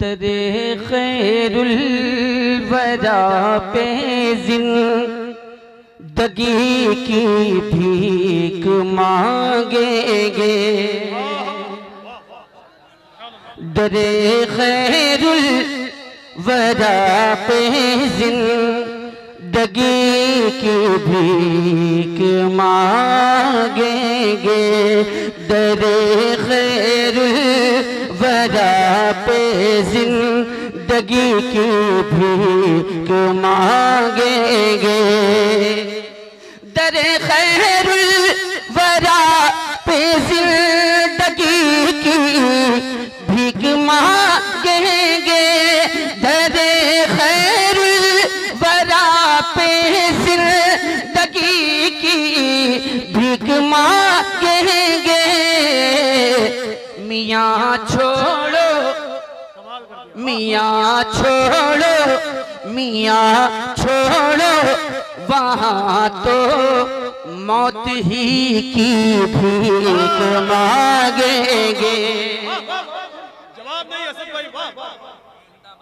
दरे खैरुल वरा पे जिंदगी की भीख मांगेंगे। दरे खैरुल वरा पे जिंदगी की भीख मांगेंगे। दरे खैरुल वरा पे जिंदगी की भीख मांगेंगे। दरे खैरुल वरा पे जिंदगी की भीख मांगेंगे। दरे खैरुल वरा पे जिंदगी की भीख मांगेंगे। मियाँ छोड़ो मियाँ छोड़ो मियाँ छोड़ो वहाँ तो मौत ही की भीख मांगेंगे। जवाब नहीं असद भाई, वाह वाह,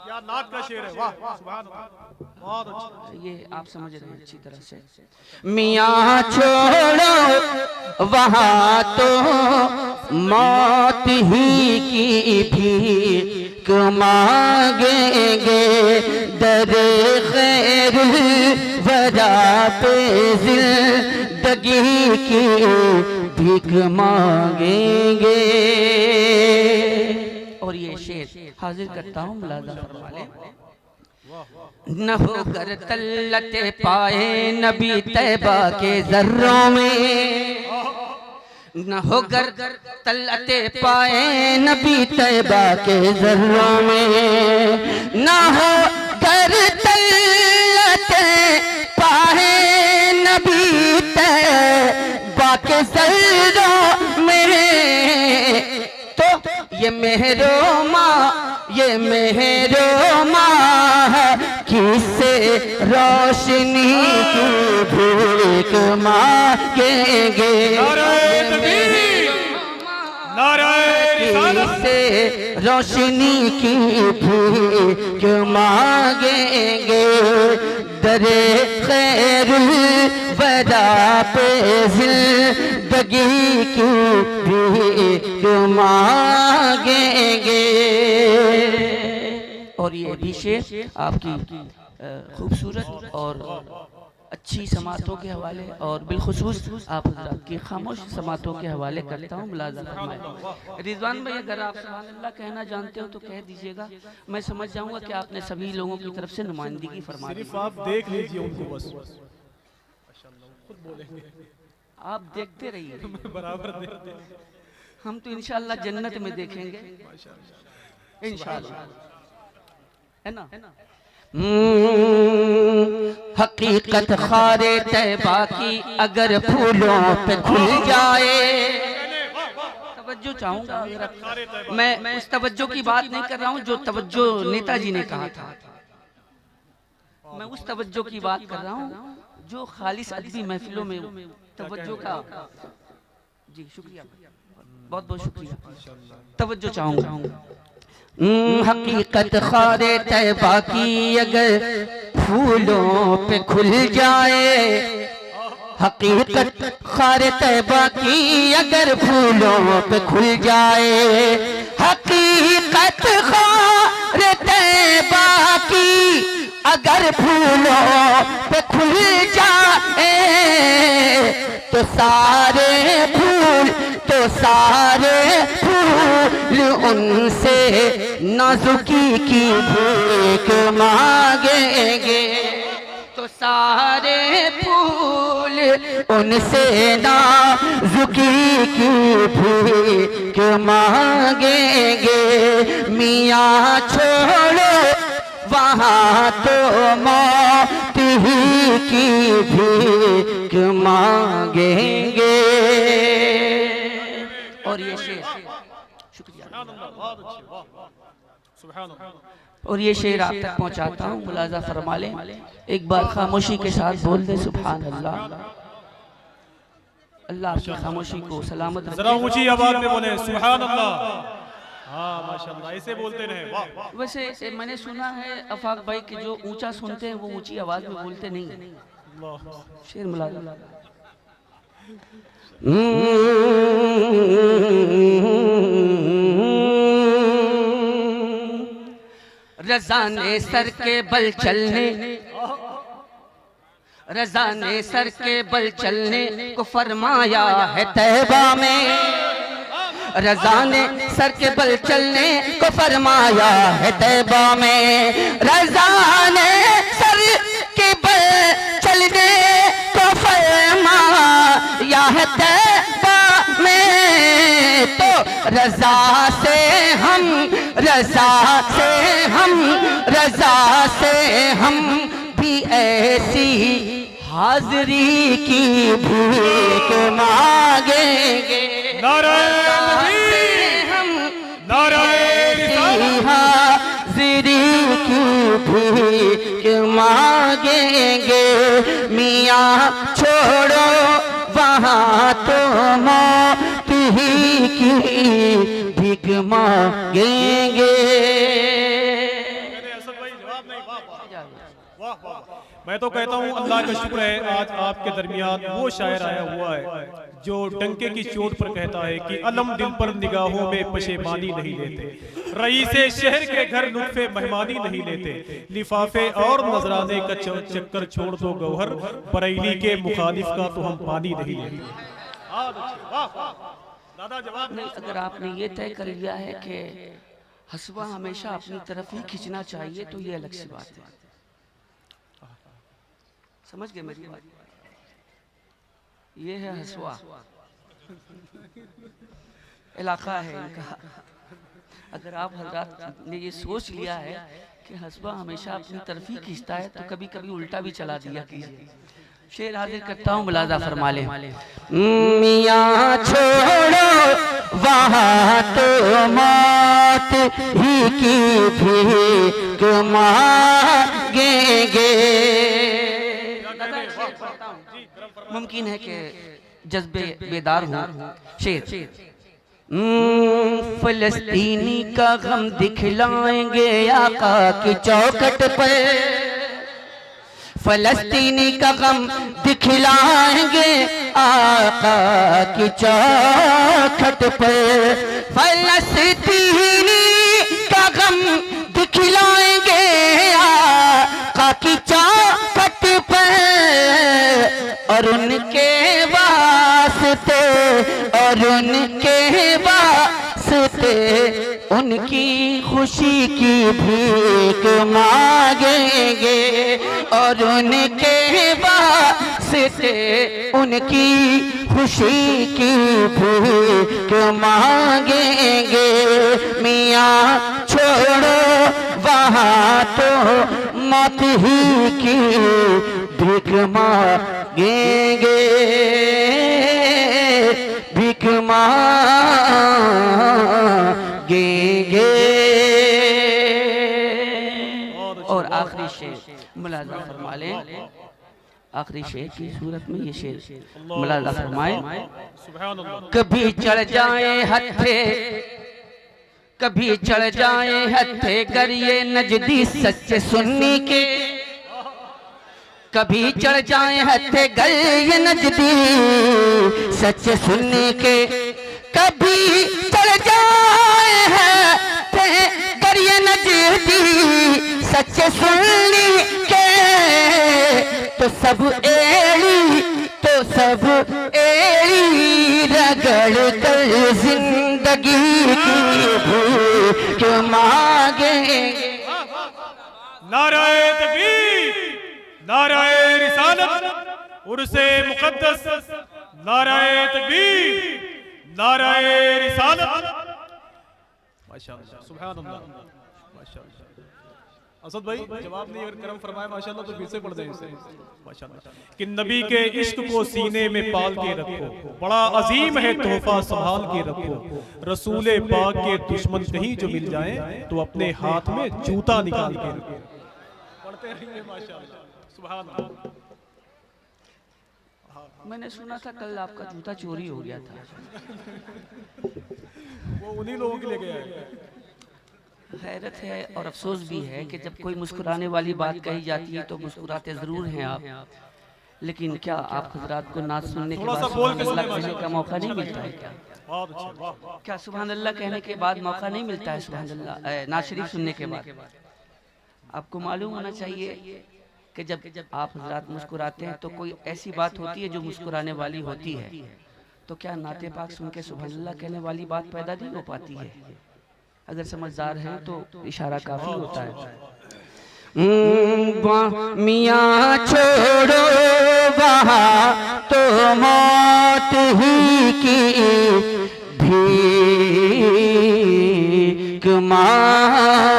क्या नात का शेर है, वाह सुभान अल्लाह, बहुत अच्छा। ये आप समझ रहे हैं अच्छी तरह से। मियाँ छोड़ो वहाँ तो मौत ही की भीख मांगेंगे। दरे खैरुल वरा पे जिंदगी की भीख मांगेंगे। और ये शेर हाजिर करता हूँ, मुलाजा फरमा लें। न होकर तल्लते पाए नबी तैबा के जर्रों में, न होकर तल्लते पाए नबी तैबा के जर्रों में, न होकर तल्लते पाए नबी तैबा के जर्रों में। तो ये मेहरो माँ किससे रोशनी की भीख मांगेंगे। किससे रोशनी की भीख मांगेंगे। दरे खैरुल वरा पे जिंदगी की भीख मांगेंगे। और ये भी शेर आपकी खूबसूरत और अच्छी समातों के हवाले और बिलखुसूस आप हज़रात की खामोश समातों के हवाले करता हूँ। मुलाज़ा फरमाएं। रिजवान भाई, अगर आप सुभान अल्लाह कहना जानते हो तो कह दीजिएगा, मैं समझ जाऊंगा कि आपने सभी लोगों की तरफ से नुमाइंदगी फरमा दी। सिर्फ आप देख लीजिए उनको बस, खुद बोलेंगे, आप देखते रहिए, बराबर देखते हैं। हम तो इंशाअल्लाह जन्नत में देखेंगे इंशाअल्लाह, है ना। हकीकत खारे तैबा की अगर फूलों पे खुल जाए, तवज्जो चाहूंगा, मैं उस तवज्जो की बात नहीं कर रहा हूँ जो तवज्जो नेताजी ने कहा था, मैं उस तवज्जो की बात कर रहा हूँ जो खालिस अदबी महफिलों में तवज्जो का। जी शुक्रिया, बहुत बहुत शुक्रिया, तवज्जो चाहूंगा। हकीकत खारे तैबा की अगर फूलों पे खुल जाए, हकीकत खारे तैबा की अगर फूलों पे खुल जाए, हकीकत खारे तैबा की अगर फूलों पे खुल जाए, तो सारे फूल उनसे नाजुकी की भीख मांगेंगे। तो सारे फूल उनसे नाजुकी की भीख मांगेंगे। मियाँ छोड़ो वहाँ तो मौत ही की भीख मांगेंगे। और ये शेर, शुक्रिया, और ये शेर आप तक पहुंचाता हूँ, मुलाजा फरमा लें। एक बार खामोशी के साथ बोल दे सुभान अल्लाह। अल्लाह आपकी खामोशी को सलामत रखे। जरा ऊंची आवाज में बोले सुभान अल्लाह। हाँ माशाल्लाह, ऐसे बोलते रहे। वाह वाह। वैसे मैंने सुना है अफाक भाई कि जो ऊंचा सुनते हैं वो ऊंची आवाज में बोलते नहीं है। शेर मुलाज़ा। रज़ा ने सर के बल चलने, रज़ा ने सर के बल चलने को फरमाया है तैबा में। रज़ा ने सर के बल चलने को फरमाया है तैबा में। रज़ा ने सर के बल चलने को फरमाया है तैबा में। तो रज़ा से हम, रज़ा से हम, रज़ा से हम भी ऐसी हाज़री की भीख मांगेंगे। हाज़री की भीख मांगेंगे। मियाँ छोड़ो वहाँ तो मौत ही की भीख मांगेंगे। मैं तो कहता हूँ अल्लाह का शुक्र है आज आपके दरमियान वो शायर आया हुआ है जो डंके की चोट पर कहता है कि अलम दिल पर निगाहों में पशेमानी नहीं लेते, रईसे शहर के घर लुत्फे मेहमानी नहीं लेते, लिफाफे और नजराने का चक्कर छोड़ दो गौहर, बरेली के मुखालिफ का तो हम पानी नहीं लेते। दादा जवाब नहीं, अगर आपने ये तय कर लिया है कि हसवा हमेशा अपनी तरफ ही खींचना चाहिए तो ये अलग सी बात है। समझ गए मेरी बात? ये है हसवा, इलाका है इनका। अगर आप हजरात ने ये सोच लिया है कि हसवा हमेशा अपनी तरफ ही खींचता है तो कभी कभी उल्टा भी चला दिया कीजिए। शेर हाजिर करता हूँ, मुलाजा फरमा ले। मियाँ छोड़ो वहाँ तो मौत ही की भीख मांगेंगे। मुमकिन है कि जज्बे बेदार हो। शेर। फलस्तीनी का गम दिखलाएंगे आका की चौखट पर, फलस्तीनी का गम दिखलाएंगे आका की चौखट पर। फलस्तीनी का गम दिखलाएंगे आका की चौखट पर, और उनके वास्ते, और उनके वास्ते उनकी खुशी की भीख मांगेंगे, और उनके वास्ते उनकी खुशी की भीख मांगेंगे। मियाँ छोड़ो वहाँ तो मौत ही की भीख मांगेंगे, भीख मांगेंगे। और आखिरी शेर मुलाजा फरमा लें, आखिरी शेर की सूरत में ये शेर मुलाजा फरमाए। कभी चढ़ जाए हत्थे, कभी चढ़ जाए हत्थे गर ये नजदी सच्चे सुन्नी के, कभी चढ़ जाए हत्थे गर ये नजदी सच्चे सुन्नी के, कभी चढ़ जाए हत्थे गर ये नजदी सच्चे सुन्नी के, तो सब एड़ी, तो सब एड़ी रगड़ कर जिंदगी की भूख मांगेंगे। नाराए तकबीर, नाराए रिसालत, उर्से मुकद्दस, नाराए तकबीर, नाराए रिसालत। माशाअल्लाह, सुभान अल्लाह, माशाअल्लाह। असद भाई जवाब नहीं अगर करम फरमाए माशाअल्लाह तो फिर से पढ़ दें इसे माशाअल्लाह। कि नबी के इश्क को सीने में पाल के रखो, बड़ा अजीम है तोहफा संभाल के रखो, रसूले पाक के दुश्मन कहीं जो मिल जाएं तो अपने हाथ में जूता निकाल के रखो। पढ़ते रहिए माशाअल्लाह, सुभान अल्लाह। मैंने सुना था कल आपका जूता चोरी हो गया था। वो उन्हीं लोगों के लिए गया है। हैरत है और अफसोस भी है कि जब कोई मुस्कुराने वाली बात कही जाती है तो मुस्कुराते जरूर हैं आप, लेकिन क्या आप हजरात को नात सुनने के बाद सुभान अल्लाह कहने का मौका नहीं मिलता है क्या? क्या सुभान अल्लाह कहने के बाद मौका नहीं मिलता है? सुभान अल्लाह नात शरीफ सुनने के बाद आपको मालूम होना चाहिए कि जब आप हजरात मुस्कुराते हैं तो कोई ऐसी बात होती है जो मुस्कुराने वाली होती है, तो क्या नाते पाक सुन के सुभान अल्लाह कहने वाली बात पैदा नहीं हो पाती है? अगर समझदार हैं तो इशारा काफी होता है। मियाँ छोड़ो वहाँ तो मौत ही की भीख मांगेंगे,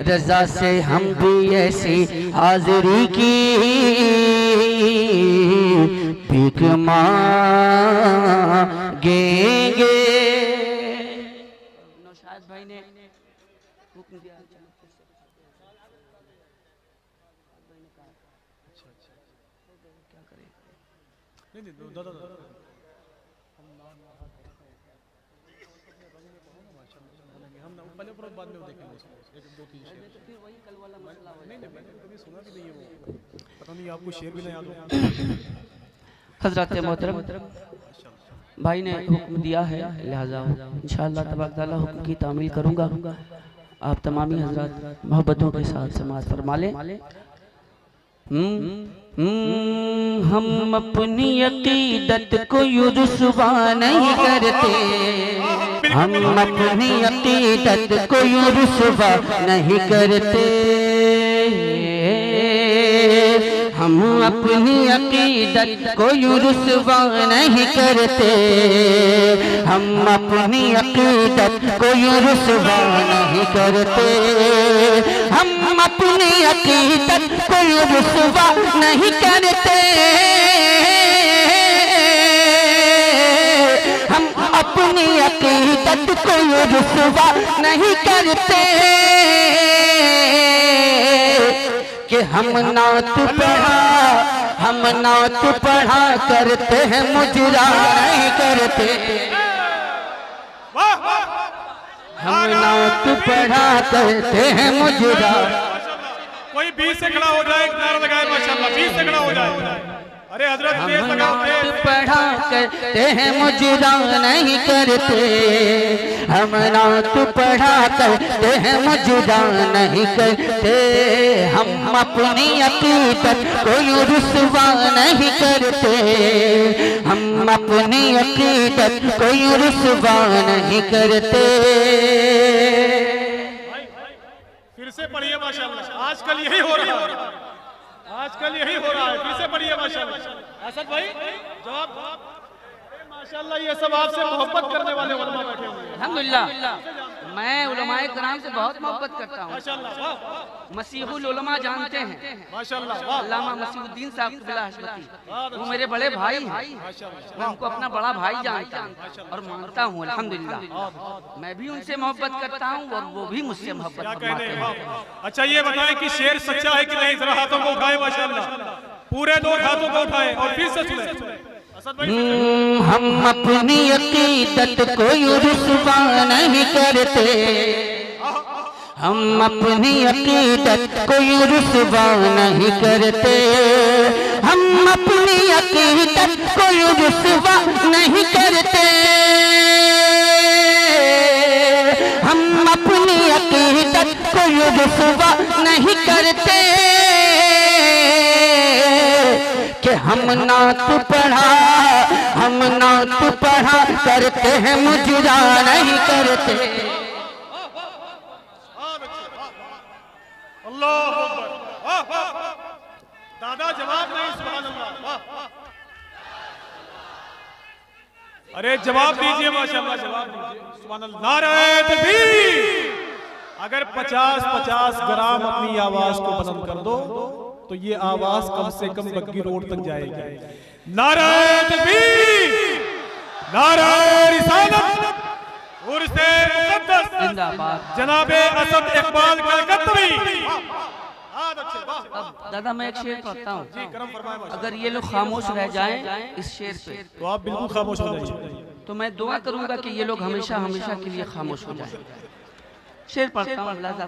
रज़ा से हम भी ऐसी हाज़िरी की भीख मांगेंगे। नौशाद भाई ने हुक्म दिया, क्या करें? आपको शेर भी नहीं याद हो? हज़रत मोहतरम भाई ने हुक्म दिया है, लिहाजा इंशाअल्लाह तबारक तआला हुक्म की तामील करूँगा। आप तमामी हज़रात मोहब्बतों के साथ समाअत फरमा लें। हम अपनी अकीदत को यूं रुसवा नहीं करते, हम अपनी अकीदत को यूं रुसवा नहीं करते, हम अपनी अकीदत को यूं रुसवा नहीं करते, हम अपनी अकीदत को यूं रुसवा नहीं करते, हम अपनी अकीदत को यूं रुसवा नहीं करते, हम अपनी अकीदत को यूं रुसवा नहीं करते कि हम नात पढ़ा करते हैं, मुजरा नहीं करते, हम नात पढ़ा करते हैं, मुजरा। कोई 20 से खड़ा हो जाए, नारा लगाए माशाअल्लाह, 20 से खड़ा हो जाए। अरे हजरत तेज लगाओ, तेज पढ़ा करते हैं, मुजरा नहीं करते, हम नात पढ़ा करते हैं, मुजरा नहीं करते, हम अपनी अकीदत को यूं रुसवा नहीं करते, हम अपनी अकीदत को यूं रुसवा नहीं करते। फिर से पढ़िए माशाअल्लाह, आजकल यही हो रहा है, आजकल यही हो रहा है। फिर से पढ़िए माशाअल्लाह। असद भाई जवाब। माशाअल्लाह ये सब आपसे मोहब्बत करने वाले उलमा बैठे हुए हैं। अल्हम्दुलिल्लाह, मैं उलमाए कराम से बहुत मोहब्बत करता हूँ। माशाअल्लाह, मसीहुल उलमा जानते हैं, माशाअल्लाह, अल्लामा मसीहुद्दीन साहब क़िबला हशमती, वो मेरे बड़े भाई हैं, मैं उनको अपना बड़ा भाई जानता हूँ और मानता हूँ। अल्हम्दुलिल्लाह, मैं भी उनसे मोहब्बत करता हूँ और वो भी मुझसे मोहब्बत फरमाते हैं। अच्छा ये बताएं कि शेर सच्चा है कि नहीं? जरा हाथों को उठाए माशाअल्लाह, पूरे 2 हाथों को उठाए और फिर से सुने। हम अपनी अकीदत को यूं रुसवा नहीं करते, हम अपनी अकीदत को यूं रुसवा नहीं करते, हम अपनी अकीदत को यूं रुसवा नहीं करते, हम अपनी अकीदत को यूं रुसवा नहीं करते कि हम नात पढ़ा करते हैं, मुजरा नहीं करते। अल्लाह अकबर, दादा जवाब नहीं, सुभान अल्लाह। अरे जवाब दीजिए माशाअल्लाह, जवाब दीजिए, सुभान अल्लाह। नारे तकबीर। अगर 50-50 ग्राम अपनी आवाज को बुलंद कर दो तो ये आवाज कम से कम बग्गी रोड तक जाएगी। नारे तकबीर, नारे रिसालत, उर्से मुक़द्दस, जिंदाबाद, जनाबे असद इकबाल कलकत्तवी। अब दादा मैं एक शेर पढ़ता हूँ, जी करम फरमाए माशाअल्लाह। अगर ये लोग खामोश रह जाएं इस शेर पे तो आप बिल्कुल खामोश हो जाइए। तो मैं दुआ करूंगा कि ये लोग हमेशा हमेशा के लिए खामोश हो जाएं। शेर पढ़ता हूँ लाजा।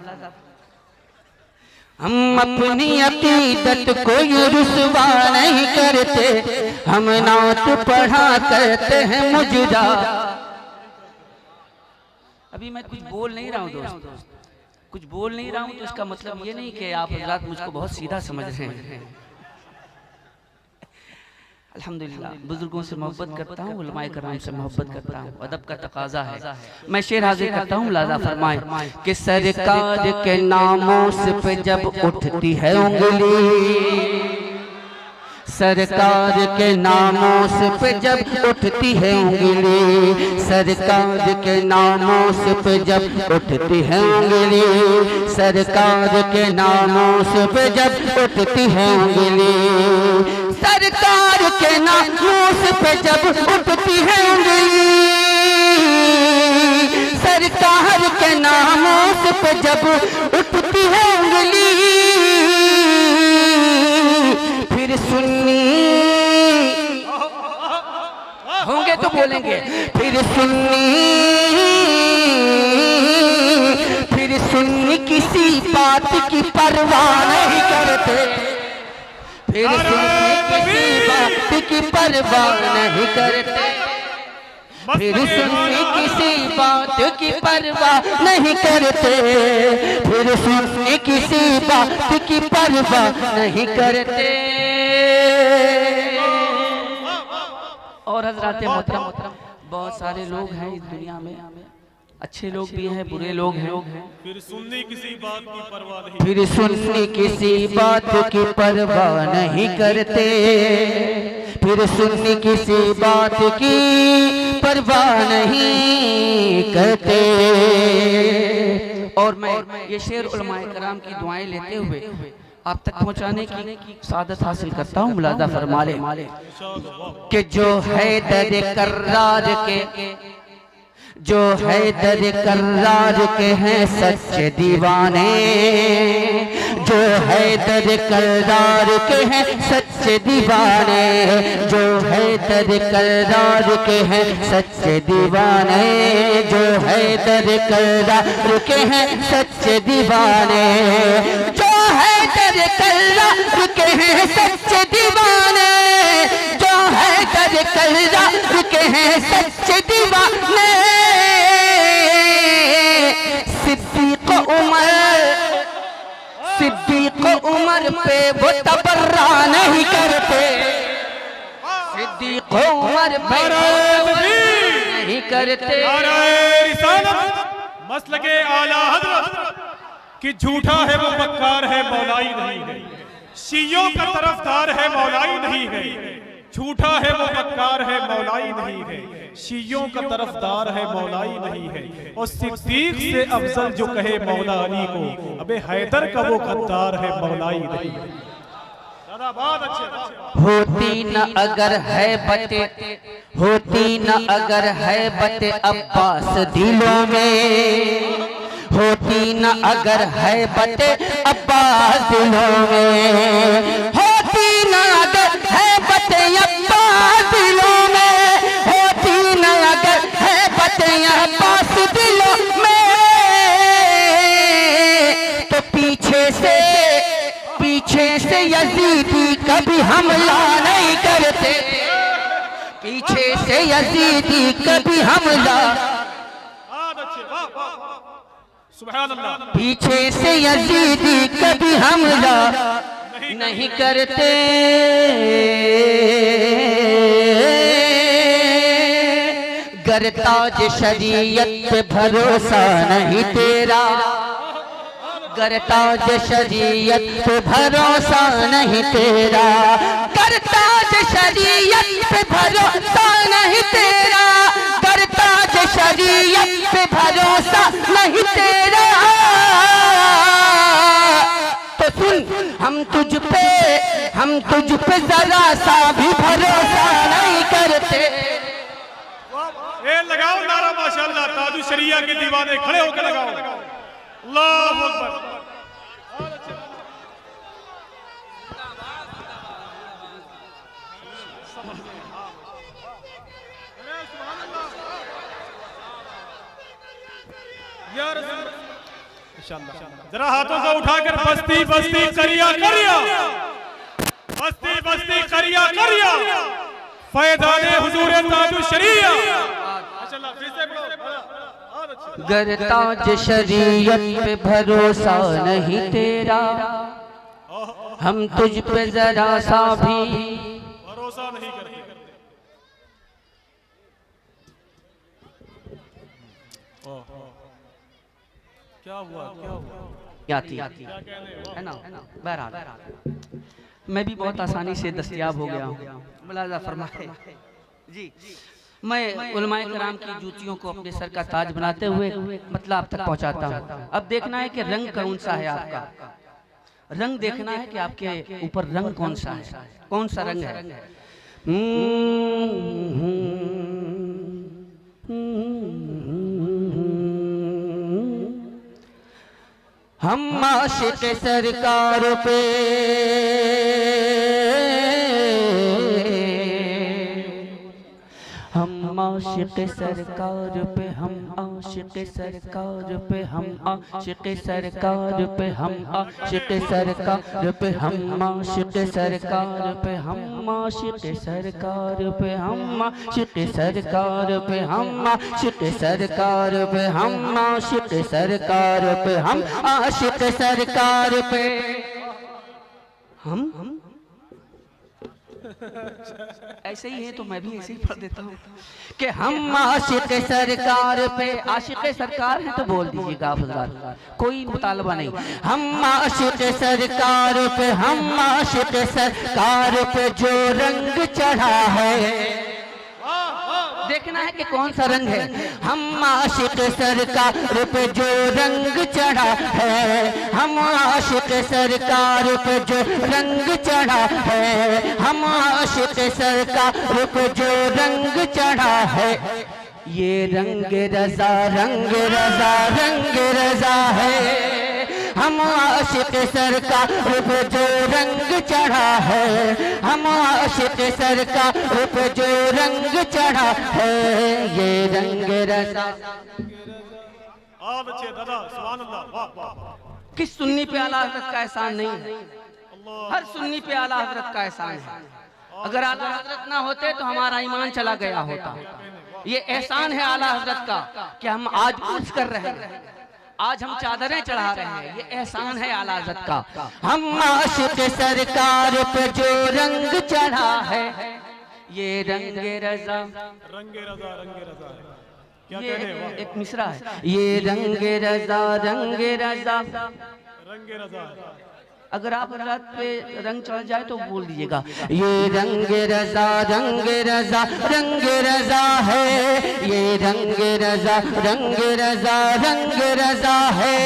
हम अपनी अकीदत को यूं रुसवा नहीं करते, हम नात पढ़ा करते हैं मुजरा। अभी मैं कुछ बोल नहीं रहा हूँ दोस्त, कुछ बोल नहीं रहा हूँ तो इसका मतलब ये नहीं कि आप हज़रात मुझको बहुत सीधा समझ रहे हैं। अल्हम्दुलिल्लाह बुजुर्गों से मोहब्बत करता हूँ, उलमाए कराम से मोहब्बत करता हूँ, अदब का तकाजा है। मैं शेर हाजिर करता हूँ, लाजा फरमाए कि सरकार के नामों पे जब उठती है उंगली, सरकार के नामों पे जब उठती है उंगली, सरकार के नामों पे जब उठती है उंगली, सरकार के नामों पे जब उठती है उंगली, सरकार के नामों पे जब उठती है उंगली, सरकार के नामों पे जब उठती है उंगली, फिर सुन्नी होंगे तो बोलेंगे, फिर सुन्नी किसी बात की परवाह नहीं करते, फिर सुन्नी किसी बात की परवाह नहीं करते, फिर सुन्नी किसी बात की परवाह नहीं करते, फिर सुन्नी किसी बात की परवाह नहीं करते। और हज़रात मोहतरम बहुत सारे लोग हैं इस दुनिया में, अच्छे लोग भी हैं बुरे लोग हैं, फिर सुन्नी किसी बात की परवाह नहीं, फिर सुन्नी किसी बात की परवाह नहीं करते, फिर सुन्नी किसी बात की परवाह नहीं करते। और मैं ये शेर उलमाए कराम की दुआएं लेते हुए आप तक पहुंचाने की सादत हासिल करता हूँ। मुलादा फरमा ले कि जो है दर कर्रार के, जो है दर कर्रार के हैं सच्चे दीवाने, जो है दर कर्रार के हैं सच्चे दीवाने, जो है दर कर्रार के हैं सच्चे दीवाने, जो है दर कर्रार के हैं सच्चे दीवाने, जो है दर कर्रार के हैं सच्चे दीवाने, जो है दर कर्रार के हैं सच्चे दीवाने। सिद्दीक उमर पे वो तबर्रा नहीं करते, सिद्दीक उमर पे नहीं करते। मसलके आला हज़रत कि झूठा है वो मक्कार है मौलाई नहीं है, शियों का तरफदार है मौलाई नहीं है, झूठा है वो मक्कार है मौलाई नहीं है, शियों का तरफदार है मौलाई नहीं है। और सिद्दीक से अफजल जो कहे मौला अली को, अबे हैदर का वो गद्दार है मौलाई नहीं है। होती न अगर है बते, होती न अगर है बते अब्बास दिलों में, होती न अगर है बते अब्बास दिलों में, होती न अगर है बते अब्बास दिलों में, होती न अगर है बते अब्बास दिलों में, तो पीछे से यजीदी कभी हमला नहीं करते, पीछे से यजीदी कभी हमला, पीछे से यजीदी कभी हमला नहीं करते। गर ताज शरीयत पे भरोसा नहीं तेरा, गर ताज शरीयत पे भरोसा नहीं तेरा, गर ताज शरीयत पे भरोसा नहीं तेरा, गर ताज शरीयत पे भरोसा नहीं तेरा, तो सुन हम तुझ पे जरा सा भी भरोसा नहीं करते। ए लगाओ नारा माशाअल्लाह, ताजु शरिया के दीवाने खड़े होकर लगाओ, अल्लाहु अकबर। जरा हाथों को उठाकर बस्ती बस्ती करिया करिया, बस्ती बस्ती करिया करिया, फैज़ाने हुजूर ताजु शरीया। गर ताज शरीयत पे भरोसा नहीं तेरा, हम तुझ पे जरा सा भी भरोसा नहीं करते। क्या हुआ क्या हुआ? याती है ना। बहरहाल मैं भी बहुत आसानी से दस्तयाब हो गया हूँ। मुलाजा फरमाए जी। मैं उलमाए कराम की जूतियों को अपने सर का ताज बनाते हुए मतलब आप तक पहुँचाता हूँ। अब देखना है कि रंग कौन सा है आपका, रंग देखना है कि आपके ऊपर रंग कौन सा है, कौन सा रंग है। हम आशिक सरकार पे हम आशिक सरकार पे, हम आशिक सरकार पे, हम आशिक सरकार पे, हम आशिक सरकार पे, हम आशिक सरकार पे, हम आशिक सरकार पे, हम आशिक सरकार पे, हम आशिक सरकार पे, हम आशिक सरकार पे, हम आशिक सरकार पे हम ऐसे ही है तो मैं भी ऐसे ही पढ़ देता हूँ कि हम आशिक सरकार पे। आशिक सरकार है तो बोल दीजिएगा आप हज़रात, कोई मुतालबा नहीं। हम आशिक सरकार पे, हम आशिक सरकार पे जो रंग चढ़ा है, देखना है कि कौन सा रंग है। हम आशिक सरकार पे जो रंग चढ़ा है, हम आशिक सरकार पे जो रंग चढ़ा है, हम आशिक सरकार पे जो रंग चढ़ा है, ये रंग रज़ा रंग रज़ा रंग रज़ा है। हम आशिक सरकार पे जो रंग चढ़ा है, हम आशिक सरकार पे जो रंग चढ़ा है, ये रंग रज़ा। अच्छे दादा सुभान अल्लाह, वाह वाह। किस सुन्नी पे आला हज़रत का एहसान नहीं है? हर सुन्नी पे आला हज़रत का एहसान है। अगर आला हज़रत ना होते तो हमारा ईमान चला गया होता। ये एहसान है आला हज़रत का कि हम आज उर्स कर रहे हैं, आज हम चादरें चढ़ा रहे हैं, ये एहसान है आला हज़रत का। हम आशिक सरकार पे जो रंग चढ़ा है, ये रंग रज़ा रंगे रज़ा रंगे रज़ा है। क्या ये कहने हैं? एक मिसरा है, ये रंग रज़ा रंग रज़ा रंगे रज़ा है। अगर आप रात पे रंग चढ़ जाए तो बोल दीजिएगा, ये रंग रज़ा रंग रज़ा रंग रज़ा है, ये रंग रज़ा रंग रज़ा रंग रज़ा है।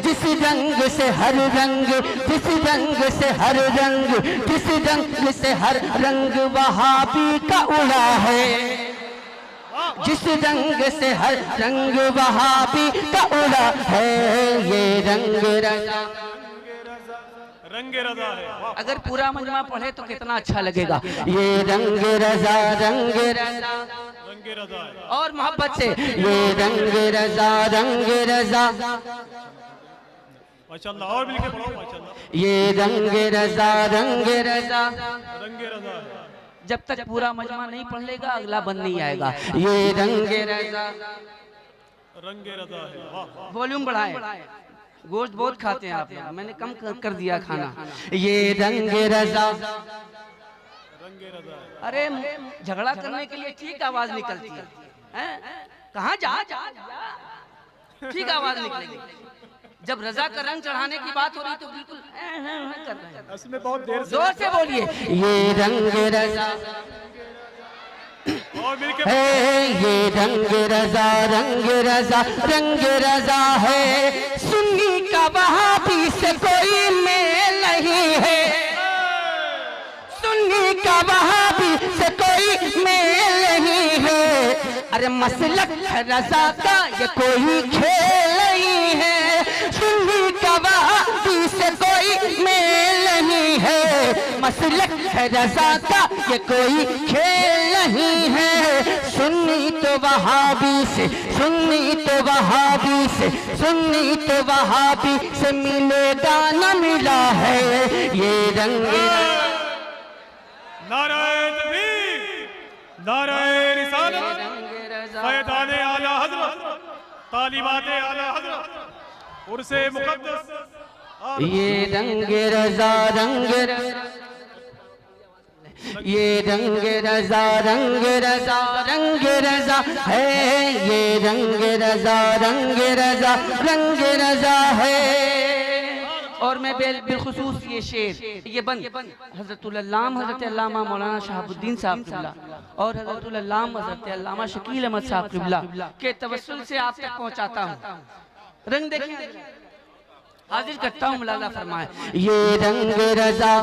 जिस रंग से हर रंग, जिस रंग से हर रंग, जिस रंग से हर रंग वहाबी का उड़ा है, जिस रंग से हर रंग वहाबी का उड़ा है, ये रंग रज़ा रंगे रज़ा है। अगर पूरा मजमा पढ़े तो कितना अच्छा लगेगा। ये रंग रज़ा रंग रज़ा रंगे रज़ा है। और मोहब्बत से ये रंग रज़ा रंग रज़ा, माशाअल्लाह और मिलके पढ़ो माशाअल्लाह। ये रंग रज़ा रंग रज़ा। रंगे रज़ा है। जब तक पूरा मजमा नहीं पढ़ लेगा अगला बंद नहीं आएगा। ये रंग रज़ा रंगे रज़ा है। वाह। वॉल्यूम बढ़ाए, गोश्त बहुत खाते हैं आप लोग, मैंने कम कर दिया खाना। ये रंग रज़ा रंगे रज़ा है। अरे झगड़ा करने के लिए ठीक आवाज निकलती है, हैं? कहाँ जा जा ठीक आवाज निकलेगी। जब रज़ा का रंग चढ़ाने की बात हो रही तो बिल्कुल कर रहे हैं। इसमें बहुत देर जोर से बोलिए, ये रंग रज़ा और मिलके है, ये रंग रज़ा रंग रज़ा रंग रज़ा है। सुन्नी का वहाबी से कोई मेल नहीं है, सुन्नी का वहाबी से कोई मेल नहीं है। अरे मसलक है रज़ा का ये कोई खेल नहीं है, सुन्नी का वहाबी से कोई मेल नहीं है। मसलक है रज़ा का ये कोई खेल नहीं है, सुन्नी तो तो वहाबी से, सुन्नी तो वहाबी से, सुन्नी तो वहाबी से मिलेगा न मिला है ये रंग। नाराए तकबीर, नाराए रिसालत, फ़ैज़ाने आला हज़रत, तालिबाते आला हज़रत, उर्से मुक़द्दस। ये रंग रज़ा, रंग ये रंग रज़ा, रंग रज़ा, रंग रज़ा है, ये रंग रज़ा, रंग रज़ा, रंग रज़ा है। और मैं बिलखुसूस ये शेर, ये बंद हज़रतुल अल्लामा हज़रत अल्लामा मौलाना शहाबुद्दीन साहब क़िबला और हज़रतुल अल्लामा हज़रत अल्लामा शकील अहमद साहब क़िबला के तवस्सुल से आप तक पहुँचाता हूँ। रंग देखिए, हाजिर करता हूँ, मुलाज़ा फरमाए। ये रंग रज़ा,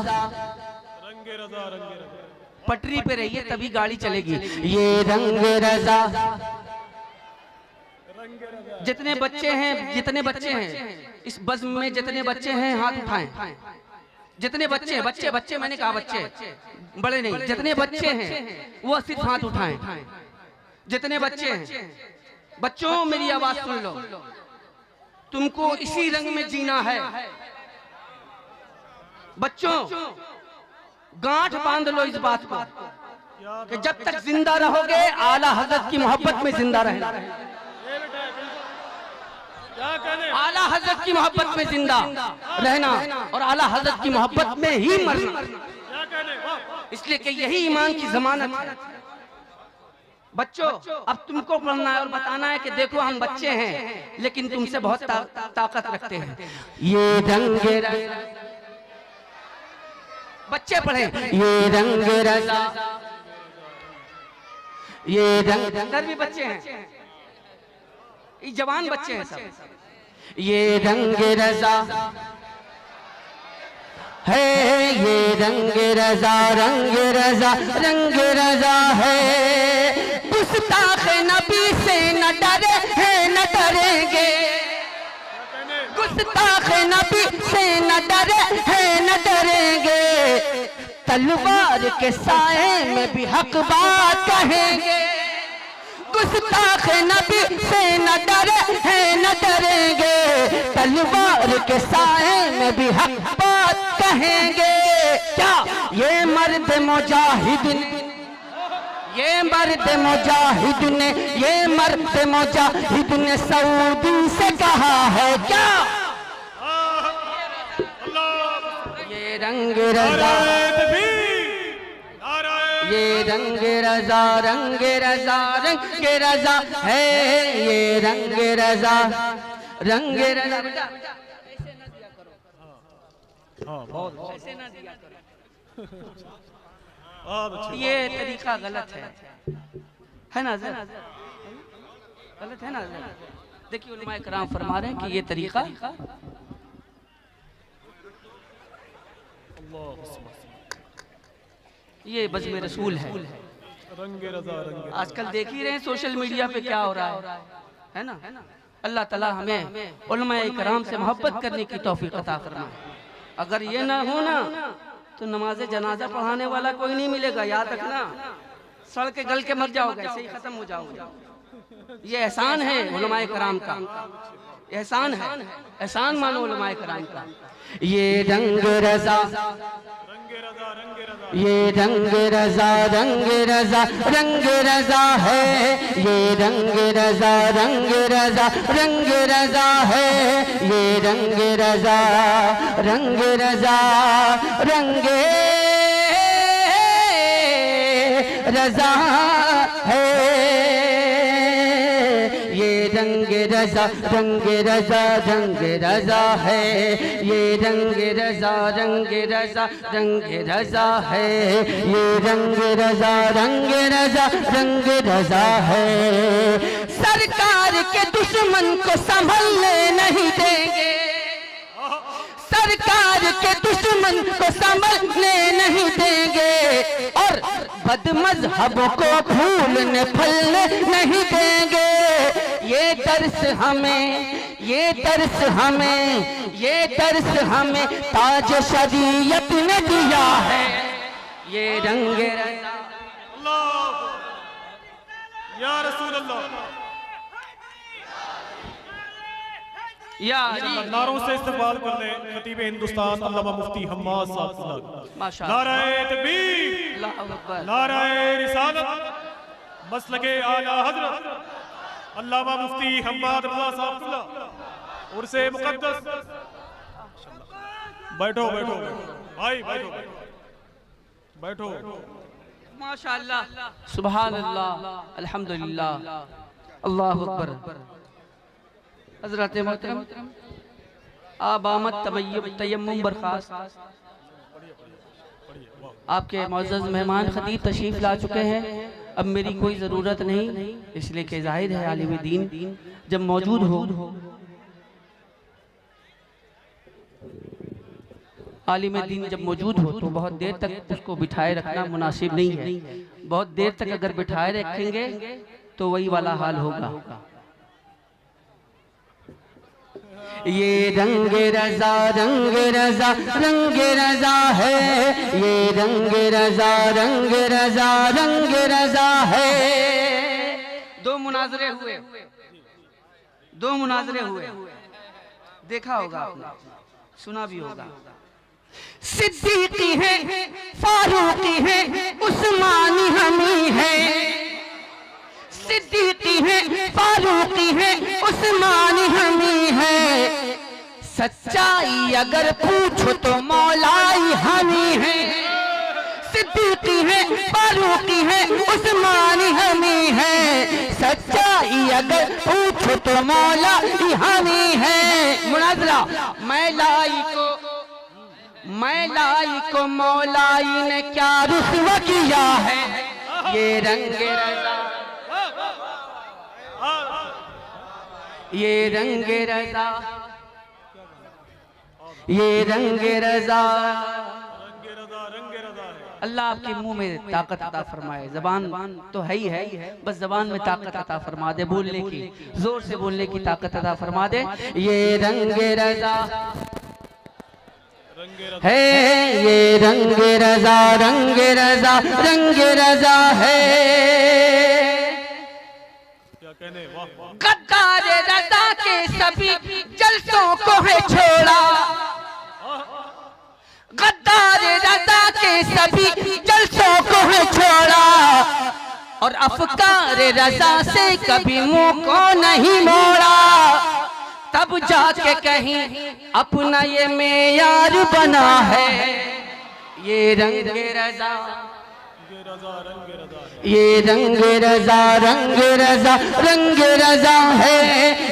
पटरी पे रहिए तभी गाड़ी चलेगी। ये रंग रज़ा, जितने बच्चे हैं, जितने बच्चे हैं इस बज़्म में, जितने बच्चे हैं हाथ उठाएं। जितने बच्चे हैं, बच्चे बच्चे मैंने कहा बच्चे, बड़े नहीं, जितने बच्चे हैं वो सिर्फ हाथ उठाएं। जितने बच्चे हैं, बच्चों मेरी आवाज सुन लो, तुमको इसी रंग में जीना है। बच्चों गांठ बांध लो इस बात को कि जब तक जिंदा रहोगे आला हजरत की मोहब्बत में जिंदा रहना। आला हजरत की मोहब्बत में जिंदा रहना और आला हजरत की मोहब्बत में ही मरना, इसलिए कि यही ईमान की जमानत है। बच्चों अब तुमको पढ़ना है और बताना है कि देखो हम बच्चे हैं लेकिन तुमसे बहुत ताकत रखते हैं। ये रंग बच्चे पढ़े, ये रंग रज़ा, ये रंग, अंदर भी बच्चे हैं, ये जवान बच्चे हैं सब। ये रंग रज़ा है, ये रंग रज़ा, रंग रज़ा, रंग रज़ा है। गुस्ताख नबी से न डरे हैं न डरेंगे, गुस्ताख नबी से न डरे हैं न डरेंगे, तलवार के साए में भी हक बात कहेंगे। गुस्ताख नबी से न डरे हैं न डरेंगे, तलवार के साए में भी हक बात कहेंगे। क्या ये मर्द मुजाहिद ने, ये मर्द मुजाहिद ने, ये मर्द मुजाहिद ने सऊदी से कहा है क्या? ये रंग रज़ा, ये रंग रज़ा, रंग रज़ा, रंग रज़ा है, ये रंग रज़ा, रंग रज़ा। बेटा ऐसे ना दिया करो, ऐसे ना दिया करो, ये तरीका गलत है ना? गलत है ना? देखिए उलमाए कराम फरमा रहे हैं कि ये तरीका ये बज़्म रसूल है। आजकल देख ही रहे हैं सोशल मीडिया पे क्या हो रहा है ना? अल्लाह ताला हमें उलमाए कराम से मोहब्बत करने की तौफीक अता फरमाए। अगर ये ना हो ना तो नमाज जनाजा पढ़ाने वाला कोई नहीं मिलेगा, याद रखना। सड़ के गल के मर जाओगे, ऐसे ही खत्म हो जाओगे। ये एहसान है उलमाए कराम का, एहसान है, एहसान मानो उलमाए कराम का। ये रंग रज़ा, ये रंग रज़ा, रंग रज़ा, रंग रज़ा है, ये रंग रज़ा, रंग रज़ा, रंग रज़ा है, ये रंग रज़ा, रंग रज़ा, रंग रज़ा है, ये रंग रज़ा, रंग रज़ा, रंग रज़ा है, ये रंग रज़ा, रंग रज़ा, रंग रज़ा है, ये रंग रज़ा, रंग रज़ा, रंग रज़ा है। सरकार के दुश्मन को संभलने नहीं देंगे, सरकार के दुश्मन को संभलने नहीं देंगे, और बदमज़हबों को फूलने फलने नहीं देंगे। ये दर्स हमें, ये दर्स हमें, ये दर्स हमें ताज शरीयत ने दिया है। ये रंग रज़ा, या रसूल अल्लाह। या अली। नारों से इस्तेमाल कर ले खतीब हिंदुस्तान अल्लामा मुफ्ती हम्माद साहब। माशाअल्लाह। नाराए तकबीर, अल्लाहु अकबर। नाराए रिसालत, मसलके आला हजरत अल्लामा मुफ्ती हम्माद रजा साहब उर्से मुकद्दस। बैठो बैठो भाई, बैठो बैठो। माशाअल्लाह, सुभान अल्लाह, अल्हम्दुलिल्लाह, अल्लाहु अकबर। हज़रत मोहतरम आप आमद तयम्मुम बरखास्त, आपके मुअज़्ज़ज़ मेहमान खतीब तशरीफ ला चुके हैं। अब मेरी कोई ज़रूरत नहीं, इसलिए कि ज़ाहिर है आलिम दीन जब मौजूद हो, आलिम दीन जब मौजूद हो तो बहुत देर तक उसको बिठाए रखना मुनासिब नहीं है। बहुत देर तक अगर बिठाए रखेंगे तो वही वाला हाल होगा। ये रंग रजा रंग रजा रंग रजा है, ये रंग रजा रंग रजा रंग रजा है। दो मुनाजरे हुए, दो मुनाजरे हुए, देखा होगा आपने, सुना भी होगा। सिद्दीकी है, फारूकी है, उस्मानी हमी है। सिद्दीकी है, फारूकी है, उस्मानी हमी है। सच्चाई अगर पूछो तो मौलाई हमी है। सिद्दीकी है, फारूकी है, उस्मानी हमी है। सच्चाई अगर पूछो तो मौलाई हमी है। मुनाजरा मैं लाई को मौलाई ने क्या रुस्वा किया है। ये रंग रजा, ये रंग रजा, ये रंग रजा। अल्लाह आपके मुंह में ताकत अता फरमाए। जबान तो है ही है, बस जबान में ताकत अता फरमा दे, बोलने की, जोर से बोलने की ताकत अता फरमा दे। ये रंग रजा है, ये रंग रजा रंग रजा रंग रजा है। गद्दार रजा के सभी जलसों को है छोड़ा। गद्दार रजा के सभी जलसों को है छोड़ा। और अफकार रजा से कभी मुंह को नहीं मोड़ा। तब जाके कहीं अपना ये मेयार बना है। ये रंग रजा, ये रंग रजा रंग रजा रंग रजा है।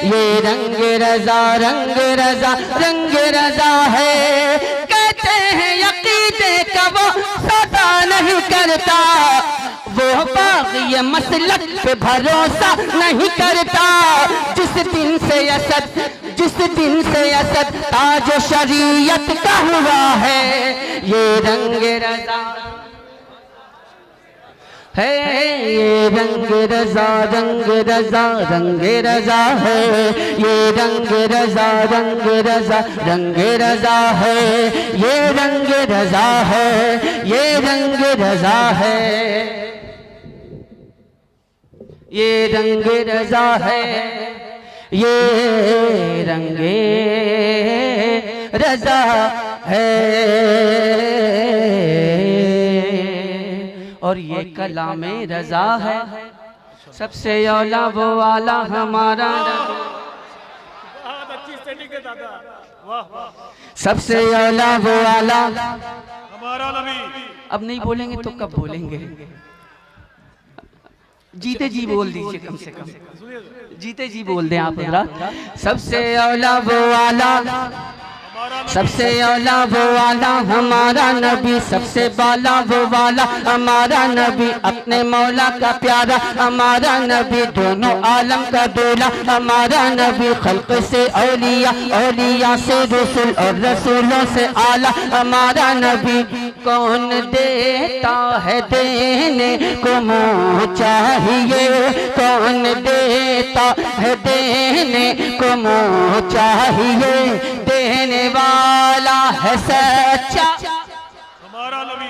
ये रंग रजा रंग रजा रंग रजा है। कहते हैं यकीदे का वो सदा नहीं करता, वो बाग़ी ये मसलक पे भरोसा नहीं करता। जिस दिन से असद ताज शरीयत का हुआ है। ये रंग रजा है, ये रंग रजा रंग रजा रंग रजा है। ये रंग रजा रंग रजा रंग रजा है। ये रंग रजा है, ये रंग रजा है। ये रंग रजा है, ये रंगे रजा है। और ये कलामे रजा है। सबसे औला वो वाला हमारा, बहुत अच्छी सेटिंग है दादा, वाह वाह। सबसे औला वो वाला हमारा नबी। अब नहीं बोलेंगे तो कब बोलेंगे? जीते जी बोल दीजिए, कम से कम जीते जी बोल दें आप हज़रात। सबसे औला वो वाला, सबसे औला वो वाला हमारा नबी। सबसे बाला वो वाला हमारा नबी। अपने मौला का प्यारा हमारा नबी। दोनों आलम का दूल्हा हमारा नबी। खल्क से औलिया, औलिया से रसूल और रसूलों से आला हमारा नबी। कौन देता है देने को मुँह चाहिए। कौन देता है देने को मुँह चाहिए। देने वाला है सच्चा हमारा नबी।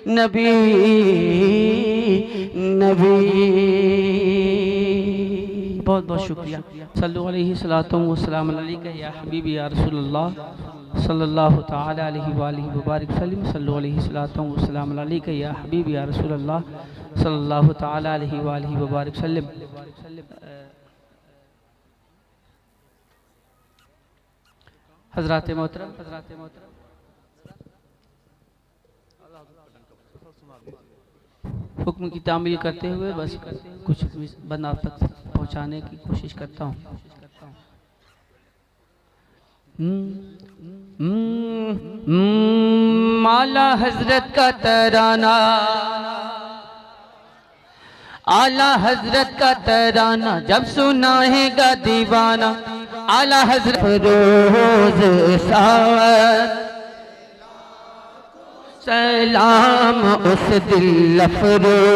नबी नबी। बहुत बहुत शुक्रिया। सल्लल्लाहु अलैहि वसल्लम अलैका या हबीबी या रसूलुल्लाह सल्लल्लाहु तआला अलैहि व आलिहि व बारिक वसल्लम। सल्लल्लाहु अलैहि वसल्लम अलैका या हबीबी या रसूलुल्लाह सल्लल्लाहु तआला अलैहि व आलिहि व बारिक वसल्लम। हज़रात मोहतरम हुक्म की तामील करते हुए बस कुछ बंदा तक पहुंचाने की कोशिश करता हूँ। आला हजरत का तराना, आला हजरत का तराना जब सुनाएगा दीवाना, आला हजरत रोज सावत सलाम उस दिल अफरोज।